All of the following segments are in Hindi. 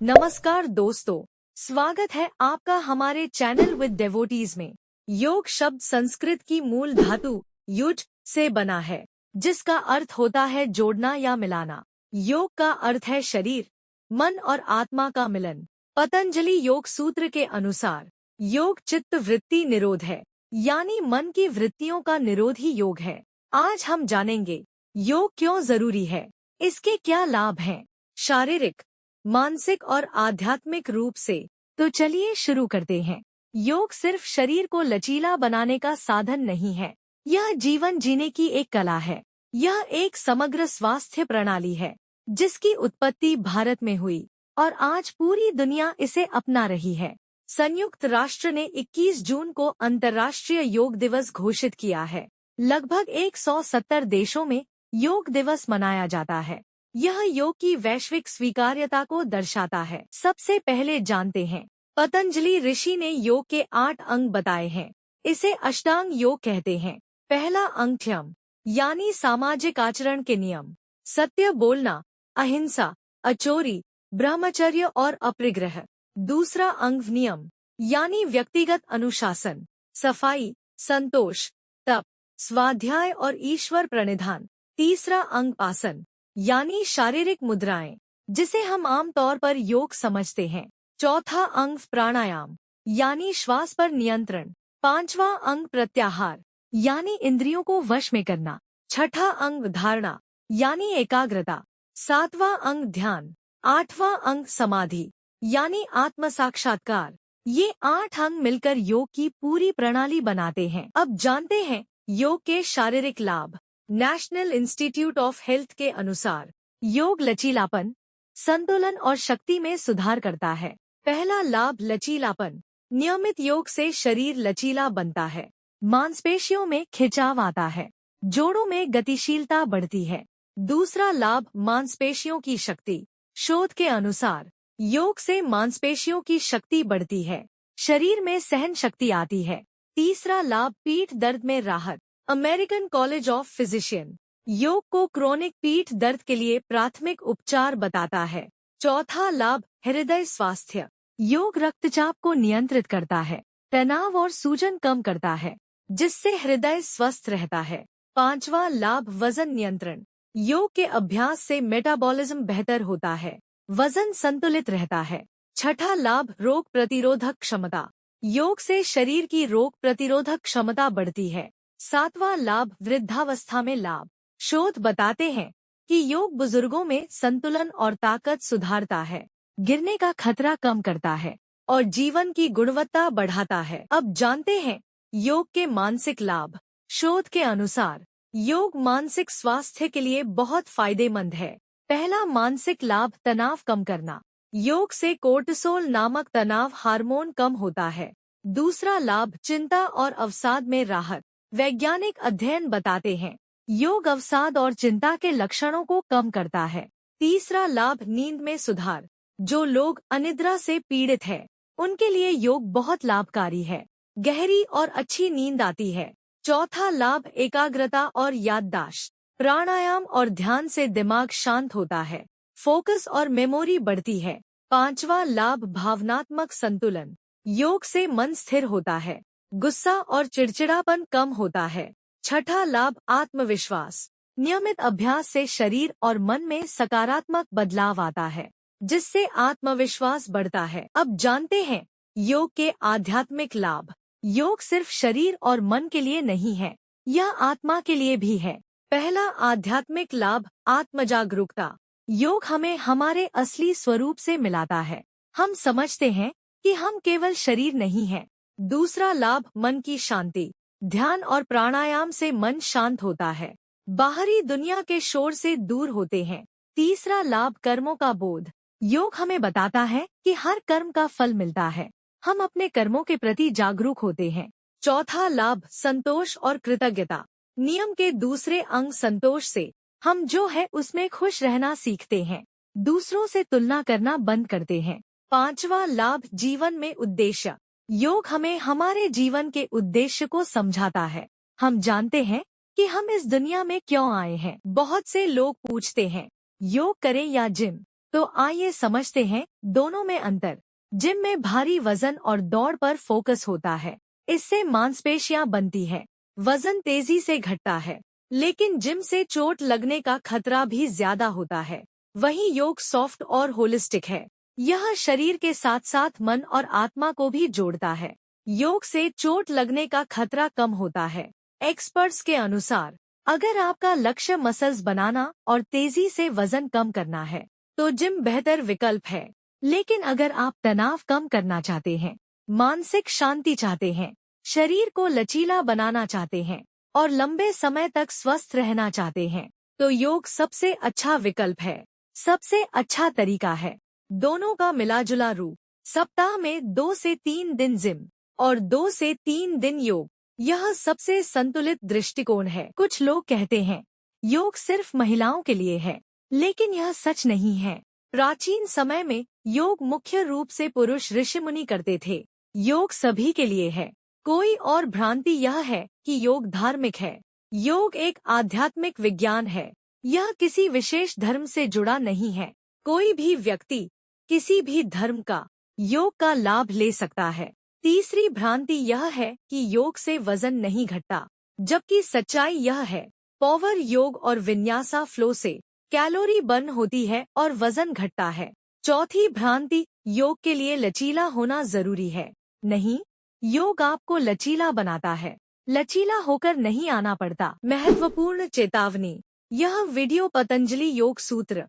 नमस्कार दोस्तों, स्वागत है आपका हमारे चैनल विद डेवोटीज में। योग शब्द संस्कृत की मूल धातु युज से बना है, जिसका अर्थ होता है जोड़ना या मिलाना। योग का अर्थ है शरीर, मन और आत्मा का मिलन। पतंजलि योग सूत्र के अनुसार योग चित्त वृत्ति निरोध है, यानी मन की वृत्तियों का निरोध ही योग है। आज हम जानेंगे योग क्यों जरूरी है, इसके क्या लाभ हैं, शारीरिक, मानसिक और आध्यात्मिक रूप से। तो चलिए शुरू करते हैं। योग सिर्फ शरीर को लचीला बनाने का साधन नहीं है, यह जीवन जीने की एक कला है। यह एक समग्र स्वास्थ्य प्रणाली है, जिसकी उत्पत्ति भारत में हुई और आज पूरी दुनिया इसे अपना रही है। संयुक्त राष्ट्र ने 21 जून को अंतर्राष्ट्रीय योग दिवस घोषित किया है। लगभग 170 देशों में योग दिवस मनाया जाता है। यह योग की वैश्विक स्वीकार्यता को दर्शाता है। सबसे पहले जानते हैं, पतंजलि ऋषि ने योग के 8 अंग बताए हैं। इसे अष्टांग योग कहते हैं। पहला अंग ध्यम, यानी सामाजिक आचरण के नियम, सत्य बोलना, अहिंसा, अचोरी, ब्रह्मचर्य और अपरिग्रह। दूसरा अंग नियम, यानी व्यक्तिगत अनुशासन, सफाई, संतोष, तप, स्वाध्याय और ईश्वर प्रणिधान। तीसरा अंग आसन, यानी शारीरिक मुद्राएं, जिसे हम आमतौर पर योग समझते हैं। चौथा अंग प्राणायाम, यानी श्वास पर नियंत्रण। पांचवा अंग प्रत्याहार, यानी इंद्रियों को वश में करना। छठा अंग धारणा, यानी एकाग्रता। सातवां अंग ध्यान। आठवां अंग समाधि, यानी आत्म साक्षात्कार। ये 8 अंग मिलकर योग की पूरी प्रणाली बनाते हैं। अब जानते हैं योग के शारीरिक लाभ। नेशनल इंस्टीट्यूट ऑफ हेल्थ के अनुसार योग लचीलापन, संतुलन और शक्ति में सुधार करता है। पहला लाभ लचीलापन। नियमित योग से शरीर लचीला बनता है, मांसपेशियों में खिंचाव आता है, जोड़ों में गतिशीलता बढ़ती है। दूसरा लाभ मांसपेशियों की शक्ति। शोध के अनुसार योग से मांसपेशियों की शक्ति बढ़ती है, शरीर में सहन शक्ति आती है। तीसरा लाभ पीठ दर्द में राहत। अमेरिकन कॉलेज ऑफ फिजिशियन योग को क्रोनिक पीठ दर्द के लिए प्राथमिक उपचार बताता है। चौथा लाभ हृदय स्वास्थ्य। योग रक्तचाप को नियंत्रित करता है, तनाव और सूजन कम करता है, जिससे हृदय स्वस्थ रहता है। पांचवा लाभ वजन नियंत्रण। योग के अभ्यास से मेटाबॉलिज्म बेहतर होता है, वजन संतुलित रहता है। छठा लाभ रोग प्रतिरोधक क्षमता। योग से शरीर की रोग प्रतिरोधक क्षमता बढ़ती है। सातवां लाभ वृद्धावस्था में लाभ। शोध बताते हैं कि योग बुजुर्गों में संतुलन और ताकत सुधारता है, गिरने का खतरा कम करता है और जीवन की गुणवत्ता बढ़ाता है। अब जानते हैं योग के मानसिक लाभ। शोध के अनुसार योग मानसिक स्वास्थ्य के लिए बहुत फायदेमंद है। पहला मानसिक लाभ तनाव कम करना। योग से कोर्टिसोल नामक तनाव हार्मोन कम होता है। दूसरा लाभ चिंता और अवसाद में राहत। वैज्ञानिक अध्ययन बताते हैं योग अवसाद और चिंता के लक्षणों को कम करता है। तीसरा लाभ नींद में सुधार। जो लोग अनिद्रा से पीड़ित हैं, उनके लिए योग बहुत लाभकारी है, गहरी और अच्छी नींद आती है। चौथा लाभ एकाग्रता और याददाश्त। प्राणायाम और ध्यान से दिमाग शांत होता है, फोकस और मेमोरी बढ़ती है। पांचवा लाभ भावनात्मक संतुलन। योग से मन स्थिर होता है, गुस्सा और चिड़चिड़ापन कम होता है। छठा लाभ आत्मविश्वास। नियमित अभ्यास से शरीर और मन में सकारात्मक बदलाव आता है, जिससे आत्मविश्वास बढ़ता है। अब जानते हैं योग के आध्यात्मिक लाभ। योग सिर्फ शरीर और मन के लिए नहीं है, यह आत्मा के लिए भी है। पहला आध्यात्मिक लाभ आत्मजागरूकता। योग हमें हमारे असली स्वरूप से मिलाता है। हम समझते हैं कि हम केवल शरीर नहीं हैं। दूसरा लाभ मन की शांति। ध्यान और प्राणायाम से मन शांत होता है, बाहरी दुनिया के शोर से दूर होते हैं। तीसरा लाभ कर्मों का बोध। योग हमें बताता है कि हर कर्म का फल मिलता है, हम अपने कर्मों के प्रति जागरूक होते हैं। चौथा लाभ संतोष और कृतज्ञता। नियम के दूसरे अंग संतोष से हम जो है उसमें खुश रहना सीखते हैं, दूसरों से तुलना करना बंद करते हैं। पांचवा लाभ जीवन में उद्देश्य। योग हमें हमारे जीवन के उद्देश्य को समझाता है। हम जानते हैं कि हम इस दुनिया में क्यों आए हैं। बहुत से लोग पूछते हैं योग करें या जिम। तो आइए समझते हैं दोनों में अंतर। जिम में भारी वजन और दौड़ पर फोकस होता है, इससे मांसपेशियां बनती है, वजन तेजी से घटता है। लेकिन जिम से चोट लगने का खतरा भी ज्यादा होता है। वहीं योग सॉफ्ट और होलिस्टिक है, यह शरीर के साथ साथ मन और आत्मा को भी जोड़ता है। योग से चोट लगने का खतरा कम होता है। एक्सपर्ट्स के अनुसार अगर आपका लक्ष्य मसल्स बनाना और तेजी से वजन कम करना है तो जिम बेहतर विकल्प है। लेकिन अगर आप तनाव कम करना चाहते हैं, मानसिक शांति चाहते हैं, शरीर को लचीला बनाना चाहते हैं और लंबे समय तक स्वस्थ रहना चाहते हैं तो योग सबसे अच्छा विकल्प है, सबसे अच्छा तरीका है। दोनों का मिलाजुला रूप, सप्ताह में 2 से 3 दिन जिम और 2 से 3 दिन योग, यह सबसे संतुलित दृष्टिकोण है। कुछ लोग कहते हैं योग सिर्फ महिलाओं के लिए है, लेकिन यह सच नहीं है। प्राचीन समय में योग मुख्य रूप से पुरुष ऋषि मुनि करते थे। योग सभी के लिए है। कोई और भ्रांति यह है कि योग धार्मिक है। योग एक आध्यात्मिक विज्ञान है, यह किसी विशेष धर्म से जुड़ा नहीं है। कोई भी व्यक्ति किसी भी धर्म का योग का लाभ ले सकता है। तीसरी भ्रांति यह है कि योग से वजन नहीं घटता, जबकि सच्चाई यह है पावर योग और विन्यासा फ्लो से कैलोरी बर्न होती है और वजन घटता है। चौथी भ्रांति, योग के लिए लचीला होना जरूरी है। नहीं, योग आपको लचीला बनाता है, लचीला होकर नहीं आना पड़ता। महत्वपूर्ण चेतावनी, यह वीडियो पतंजलि योग सूत्र,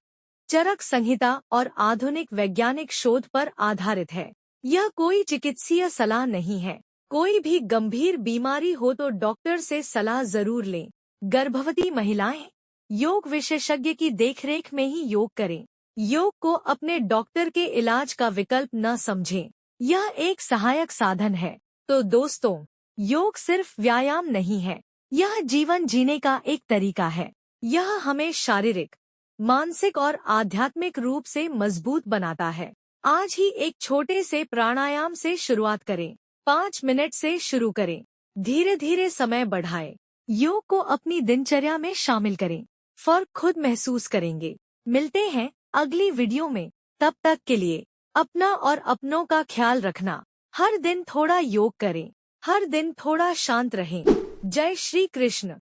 चरक संहिता और आधुनिक वैज्ञानिक शोध पर आधारित है। यह कोई चिकित्सीय सलाह नहीं है। कोई भी गंभीर बीमारी हो तो डॉक्टर से सलाह जरूर लें। गर्भवती महिलाएं योग विशेषज्ञ की देखरेख में ही योग करें। योग को अपने डॉक्टर के इलाज का विकल्प न समझें, यह एक सहायक साधन है। तो दोस्तों, योग सिर्फ व्यायाम नहीं है, यह जीवन जीने का एक तरीका है। यह हमें शारीरिक, मानसिक और आध्यात्मिक रूप से मजबूत बनाता है। आज ही एक छोटे से प्राणायाम से शुरुआत करें। 5 मिनट से शुरू करें, धीरे धीरे समय बढ़ाएं। योग को अपनी दिनचर्या में शामिल करें, फर्क खुद महसूस करेंगे। मिलते हैं अगली वीडियो में, तब तक के लिए अपना और अपनों का ख्याल रखना। हर दिन थोड़ा योग करें, हर दिन थोड़ा शांत रहें। जय श्री कृष्ण।